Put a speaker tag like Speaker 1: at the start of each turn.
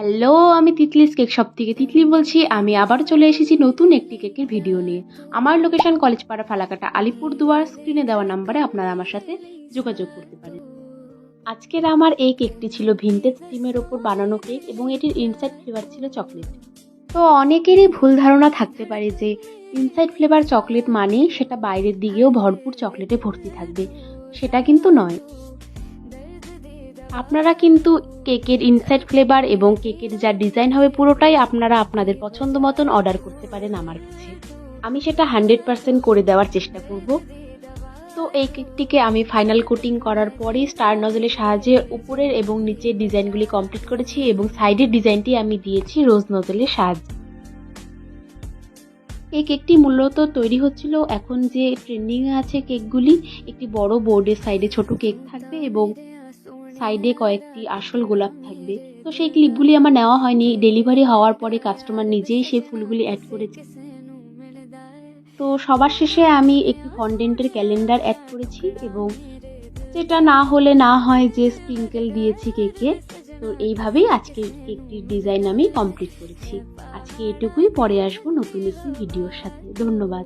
Speaker 1: Hello, আমি তিতলিস cake shop থেকে তিতলি বলছি। আমি আবার চলে এসেছি নতুন একটি কেকের ভিডিও নিয়ে। আমার লোকেশন কলেজপাড়া ফালাকাটা আলিপুরদুয়ার। স্ক্রিনে দেওয়া নাম্বারে আপনারা আমার সাথে যোগাযোগ করতে পারেন। আজকের আমার এই কেকটি ছিল ভিনটেজ থিমের ওপর বানানো কেক এবং এটির ইনসাইড ফ্লেভার ছিল চকলেট। তো অনেকেরই ভুল ধারণা থাকতে পারে যে ইনসাইড ফ্লেভার চকলেট মানে সেটা বাইরের দিকেও ভরপুর চকলেটে ভর্তি থাকবে, সেটা কিন্তু নয়। আপনারা কিন্তু কেকের ইনসাইড ফ্লেভার এবং কেকের যা ডিজাইন হবে পুরোটাই আপনারা আপনাদের পছন্দ মতন অর্ডার করতে পারেন আমার কাছে। আমি সেটা 100% করে দেওয়ার চেষ্টা করব। তো এই কেকটিকে আমি ফাইনাল কোটিং করার পরেই স্টার নজলের সাহায্যে উপরের এবং নিচের ডিজাইনগুলি কমপ্লিট করেছি এবং সাইডের ডিজাইনটি আমি দিয়েছি রোজ নজলের সাহায্যে। এই কেকটি মূলত তৈরি হচ্ছিল এখন যে ট্রেন্ডিংয়ে আছে কেকগুলি, একটি বড় বোর্ডের সাইডে ছোট কেক থাকবে এবং সাইডে কয়েকটি আসল গোলাপ থাকবে। তো সেই ক্লিপগুলি আমার নেওয়া হয়নি, ডেলিভারি হওয়ার পরে কাস্টমার নিজেই সেই ফুলগুলি অ্যাড করেছে। তো সবার শেষে আমি একটি ফন্ডেন্টের ক্যালেন্ডার অ্যাড করেছি এবং যেটা না হলে না হয় যে স্প্রিঙ্কেল দিয়েছি কেকে। তো এইভাবেই আজকে কেকটির ডিজাইন আমি কমপ্লিট করেছি। আজকে এটুকুই, পরে আসবো নতুন একটি ভিডিওর সাথে। ধন্যবাদ।